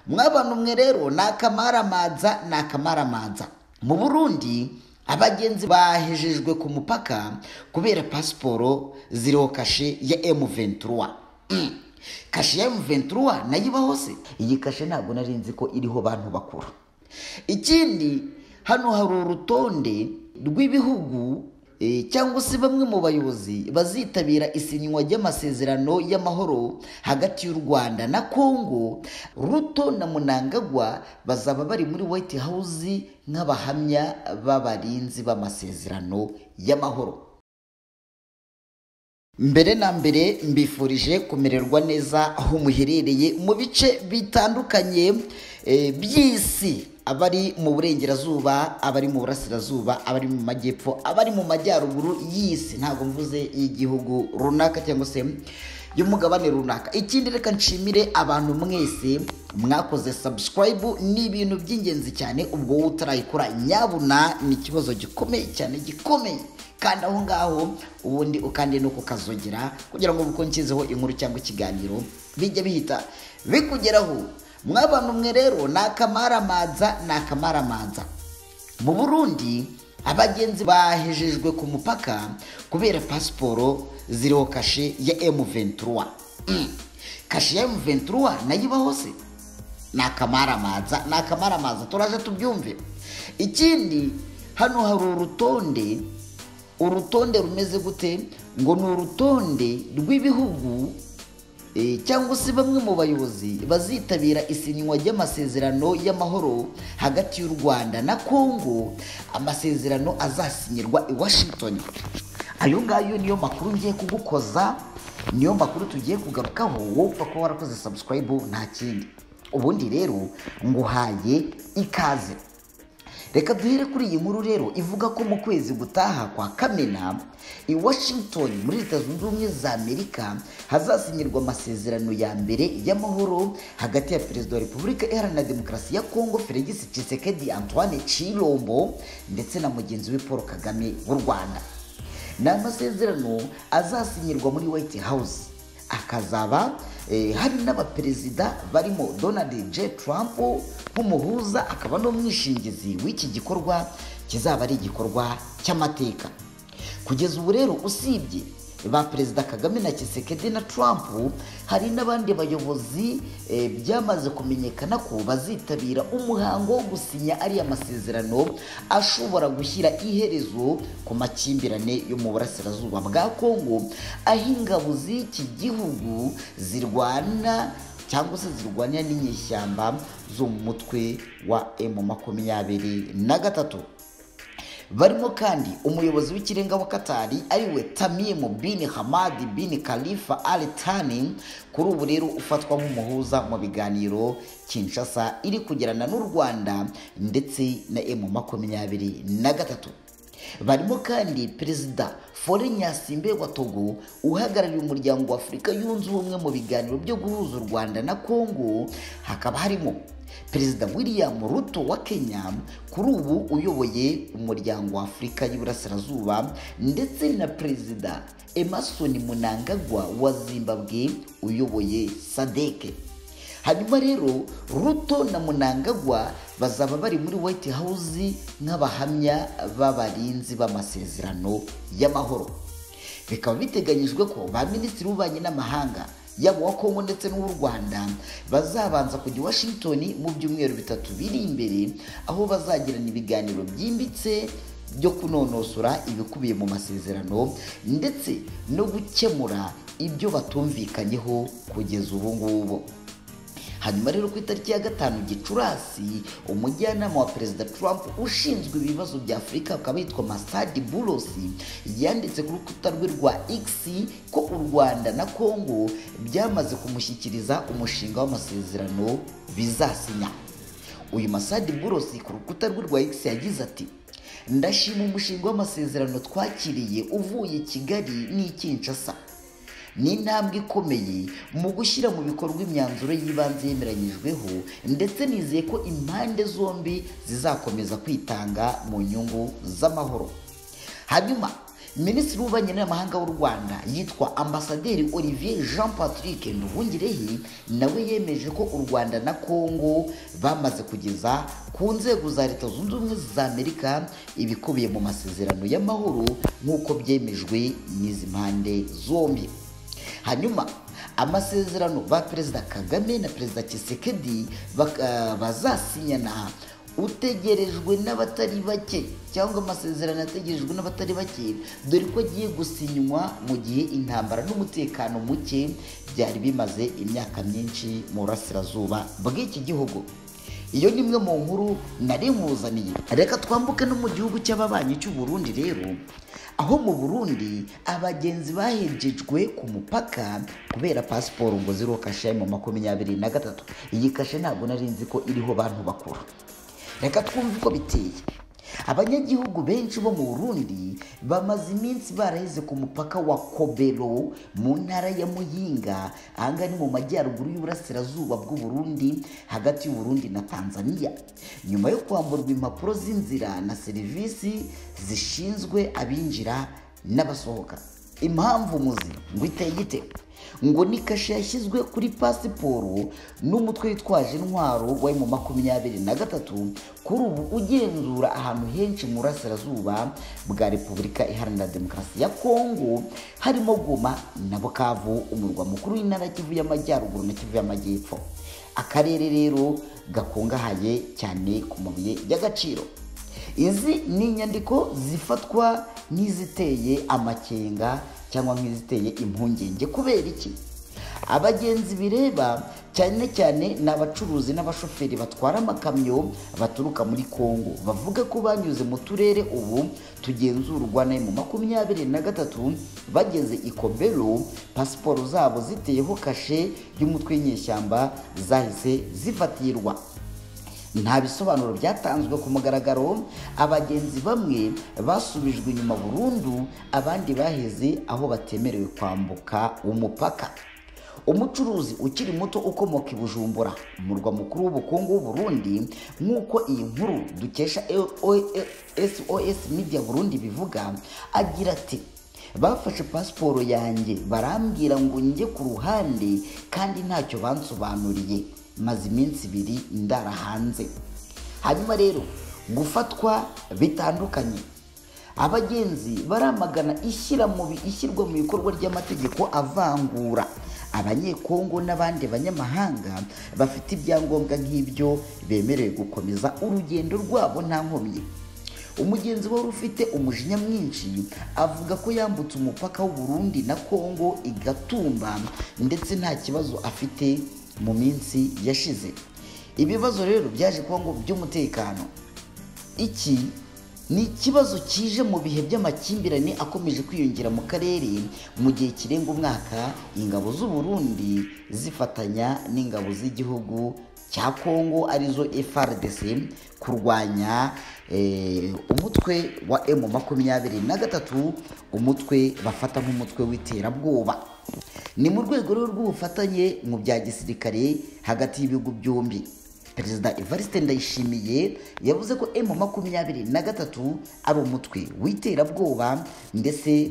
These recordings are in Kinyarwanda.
Mw'abantu mwe rero n'akamaramaza mu Burundi abagenzi bahejejwe ku mupaka kubera pasiporo ziriho kashe ya M23. Kashe ya M23 nayiba hose. Iyi kashe ntabwo nari nzi ko iriho bantu bakuru. Ikindi hano hari urutonde rw'ibihugu cyangwa se bamwe mu bayobozi bazitabira isinywa ry'amasezerano y'amahoro hagati y'u Rwanda na Kongo. Ruto na Mnangagwa bazaba bari muri White House nk'abahamya b'abarinzi b'amasezerano y'amahoro. Mbere na mbere mbifurije kumererwa neza aho muherereye mu bice bitandukanye by'isi, abari mu burengerazuba, abari mu burasirazuba, abari mu majyepfo, abari mu majyaruguru y'isi. Ntabwo mvuze y'igihugu runaka cyangwa se y'umugabane runaka. Ikindi reka nshimire abantu mwese mwakoze subscribe, ni ibintu by'ingenzi cyane. Ubwo utarayikora nyabuna ni ikibazo gikomeye cyane, gikomeye. Kandi aho ngaho ubundi ukandi nuko kazogera kugira ngo bukonkezeho inkuru cyangwa ikiganiro bijya bihita bikugeraho. Mw'abantu mwe rero n'akamaramaza mu Burundi abagenzi bahejejwe ku mupaka kubera pasiporo ziriho kashe ya M23. Kashe ya M23 nayiba hose. N'akamaramaza turaje tubyumve. Ikindi hano hari urutonde rumeze gute? Ngo ni urutonde rw'ibihugu cyangwa se bamwe mu bayobozi bazitabira isinywa ry'amasezerano y'amahoro hagati y'u Rwanda na Kongo. Amasezerano azasinyirwa i Washington. Ayo ngayo niyo makuru ngiye kugukoza, niyo makuru tugiye kugarukaho. Wowe upfa kuba warakoze subscribe nta kindi. Ubundi rero nguhaye ikaze. Reka duhere kuri iyi nkuru rero ivuga ko mu kwezi gutaha kwa Kamena i Washington muri Leta Zunze Ubumwe za Amerika hazasinyirwa amasezerano ya mbere y'amahoro hagati ya Perezida wa Repubulika Iharanira Demokarasi ya Kongo Félix Tshisekedi Antoine Tshilombo ndetse na mugenzi we Paul Kagame w'u Rwanda. Ni amasezerano azasinyirwa muri White House. Akazaba hari n'abaperezida barimo Donald J. Trump nk'umuhuza, akaba n'umwishingizi w'iki gikorwa kizaba ari igikorwa cy'amateka. Kugeza ubu rero usibye ba Perezida Kagame na Tshisekedi na Trump, hari n'abandi bayobozi byamaze kumenyekana ko bazitabira umuhango wo gusinya ari amasezerano ashobora gushyira iherezo ku makimbirane yo mu burasirazuba bwa Kongo, aho ingabo z'iki gihugu zirwana cyangwa se zirwanira n'inyeshyamba zo mu mutwe wa M23. Barimo kandi umuyobozi w'ikirenga wa Katari ariwe Tamim bin Hamad bin Khalifa Al Thani, kuri ubu rero ufatwa nk'umuhuza mu biganiro Kinshasa iri kugirana n'u Rwanda ndetse na M23. Barimo kandi Perezida Faure Nyasimbe wa Togo uhagarariye umuryango wa Afurika yunze ubumwe mu biganiro byo guhuza u Rwanda na Kongo. Hakaba harimo Perezida William Ruto wa Kenya, kuri ubu uyoboye umuryango wa Afurika y'Iburasirazuba, ndetse na Perezida Emmerson Mnangagwa wa Zimbabwe uyoboye SADC. Hanyuma rero Ruto na Mnangagwa bazaba bari muri White House nk'abahamya b'abarinzi b'amasezerano y'amahoro. Bikaba biteganyijwe ko ba Minisitiri w'Ububanyi n'Amahanga yabo wa Kongo ndetse n'u Rwanda bazabanza kujya Washington mu byumweru 3 biri imbere, aho bazagirana ibiganiro byimbitse byo kunonosora ibikubiye mu masezerano ndetse no gukemura ibyo batumvikanyeho kugeza ubu ngubu. Hanyuma rero ku itariki ya 5 Gicurasi, umujyanama wa Perezida Trump ushinzwe ibibazo bya Afurika akaba yitwa Masadi Bulosi yanditse ku rukuta rwe rwa X ko u Rwanda na Kongo byamaze kumushyikiriza umushinga w'amasezerano bizasinya. Uyu Masadi Bulosi ku rukuta rwe rwa X yagize ati: "Ndashima umushinga w'amasezerano twakiriye uvuye Kigali n'i Kinshasa. Ni intambwe ikomeye mu gushyira mu bikorwa imyanzuro y'ibanze yemeranyijweho, ndetse nizeye ko impande zombi zizakomeza kwitanga mu nyungu z'amahoro." Hanyuma Minisitiri w'Ububanyi n'Amahanga w'u Rwanda yitwa Ambasaderi Olivier Jean Patrick Nduhungirehe nawe yemeje ko u Rwanda na Kongo bamaze kugeza ku nzego za Leta Zunze Ubumwe za Amerika ibikubiye mu masezerano y'amahoro nk'uko byemejwe n'izi mpande zombi. Hanyuma amasezerano ba Perezida Kagame na Perezida Tshisekedi bazasinyana utegerejwe n'abatari bake, cyangwa amasezerano ategerejwe n'abatari bake, dore ko agiye gusinywa mu gihe intambara n'umutekano muke byari bimaze imyaka myinshi mu burasirazuba bw'iki gihugu. Iyo ni imwe mu nkuru nari nkuzaniye. Reka twambuke no mu gihugu cy'ababanyi cy'u Burundi rero, aho mu Burundi abagenzi bahejejwe ku mupaka kubera pasiporo ngo ziriho kashe mu 23. Iyi kashe ntabwo nari nzi ko iriho bantu bakuru. Reka twumve uko biteye. Abanyagihugu benshi bo mu Burundi bamaze iminsi baraheze ku mupaka wa Kobero mu ntara ya Muyinga, ahanga ni mu majyaruguru y'uburasirazuba bw'u Burundi, hagati y'u Burundi na Tanzania, nyuma yo kwamburwa impapuro z'inzira na serivisi zishinzwe abinjira n'abasohoka. Impamvu muzi ngo iteye gite? Ngo ni kashe yashyizwe kuri pasiporo n'umutwe witwaje intwaro wa M23 kuri ubu ugenzura ahantu henshi mu burasirazuba bwa Repubulika Iharanira Demokarasi ya Kongo, harimo Goma na Bukavu, umurwa mukuru w'intara Kivu y'Amajyaruguru na Kivu y'Amajyepfo. Akarere rero gakungahaye cyane ku mabuye y'agaciro. Izi ni inyandiko zifatwa nk'iziteye amakenga cyangwa nk'iziteye impungenge. Kubera iki? Abagenzi bireba cyane cyane n'abacuruzi n'abashoferi batwara amakamyo baturuka muri Kongo bavuga ko banyuze mu turere ubu tugenzurwa na M23 bageze i Kobero, pasiporo zabo ziteyeho kashe y'umutwe w'inyeshyamba zahise zifatirwa. Nta bisobanuro byatanzwe ku mugaragaro. Abagenzi bamwe basubijwe inyuma burundu, abandi baheze aho batemerewe kwambuka umupaka. Umucuruzi ukiri muto ukomoka i Bujumbura, umurwa mukuru w'ubukungu w'u Burundi, nk'uko iyi nkuru dukesha SOS Media Burundi bivuga, agira ati: bafashe pasiporo yanjye barambwira ngo njye ku ruhande kandi ntacyo bansobanuriye, maze iminsi 2 ndara hanze. Hanyuma rero gufatwa bitandukanye. Abagenzi baramagana ishyirwa mu bikorwa ry'amategeko avangura abanyekongo n'abandi banyamahanga bafite ibyangombwa nk'ibyo bemerewe gukomeza urugendo rwabo nta nkomyi. Umugenzi wari ufite umujinya mwinshi avuga ko yambutse umupaka w'u Burundi na Kongo igatumba ndetse nta kibazo afite mu minsi yashize. Ibibazo rero byaje kuba ngo by'umutekano. Iki ni ikibazo kije mu bihe by'amakimbirane akomeje kwiyongera mu karere mu gihe kirenga umwaka ingabo z'u Burundi zifatanya n'ingabo z'igihugu cya Kongo arizo FARDC kurwanya umutwe wa M23, umutwe bafata nk'umutwe w'iterabwoba. Ni mu rwego rw'ubufatanye mu bya gisirikare hagati y'ibihugu byombi. Perezida Evariste Ndayishimiye yavuze ko M23 ari umutwe w'iterabwoba ndetse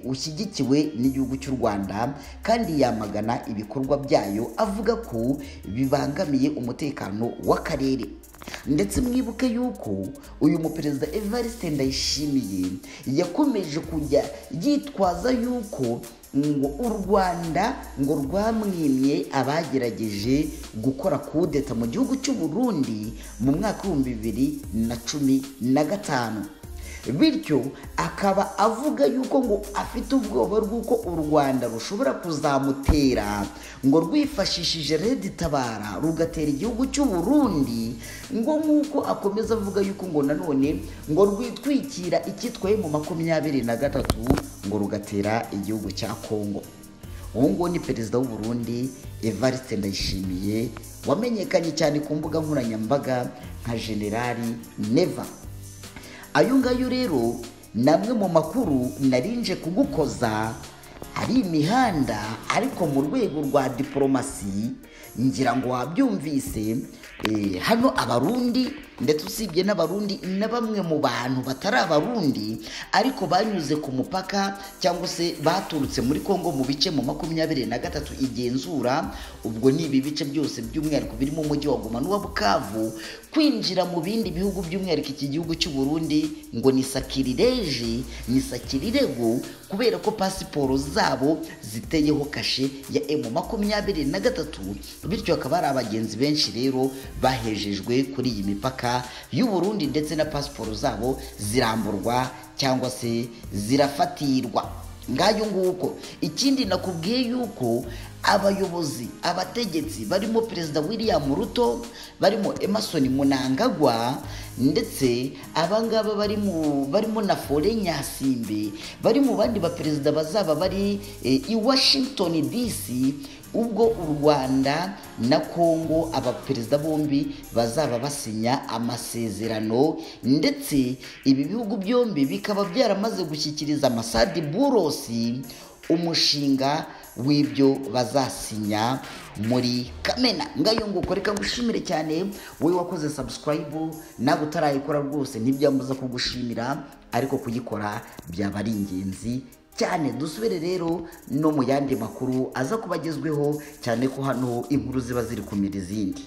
ushyigikiwe n'igihugu cy'u Rwanda, kandi yamagana ibikorwa byayo avuga ko bibangamiye umutekano w'akarere. Ndetse mwibuke yuko uyu muperezida Evariste Ndayishimiye yakomeje kujya yitwaza yuko ngo u Rwanda ngo rwamwimye abagerageje gukora kudeta mu gihugu cy'u Burundi mu mwaka wa 2015. Bityo akaba avuga yuko ngo afite ubwoba bw'uko u Rwanda rushobora kuzamutera ngo rwifashishije Red Tabara rugatera igihugu cy'u Burundi, ngo nk'uko akomeza avuga yuko ngo nanone ngo rwitwikira icyitwaye mu 23 ngo rugatera igihugu cya Kongo. Uwo ngo ni perezida w'u Burundi Evariste Ndayishimiye wamenyekanye cyane ku mbuga nkoranyambaga nka Generali Neva. Ayo ngayo rero namwe mu makuru narinje kugukoza hari imihanda, ariko mu rwego rwa diplomasi ngira ngo wabyumvise, hano abarundi ndetse usibye n'abarundi na bamwe mu bantu batari abarundi ariko banyuze ku mupaka cyangwa se baturutse muri Kongo mu bice mu 23 igenzura, ubwo ni ibi bice byose by'umwihariko biri mu mujyi wa Goma n'uwa Bukavu, kwinjira mu bindi bihugu by'umwihariko iki gihugu cy'u Burundi ngo ni sakirireje, ni sakirirego, kubera ko pasiporo zabo ziteyeho kashe ya M23, bityo akaba ari abagenzi benshi rero bahejejwe kuri iyi mipaka y'u Burundi ndetse na pasiporo zabo ziramburwa cyangwa se zirafatirwa. Ngayo nguko ikindi nakubwiye yuko abayobozi, abategetsi barimo Perezida William Ruto, barimo Emerson Mnangagwa, ndetse abangaba barimo na Fore Nyasimbe, bari mu bandi ba perezida bazaba bari i Washington DC, ubwo u Rwanda na Kongo abaperezida bombi bazaba basinya amasezerano, ndetse ibi bihugu byombi bikaba byaramaze gushyikiriza Masadi Burosi umushinga w'ibyo bazasinya muri Kamena. Ngayo nguko reka ngushimire cyane wowe wakoze subscribe, nawe utarayikora rwose ntibyambuza kugushimira, ariko kuyikora byaba ari ingenzi cyane. Dusubire rero no mu yandi makuru aza kubagezweho, cyane ko hano inkuru ziba ziri kumira izindi.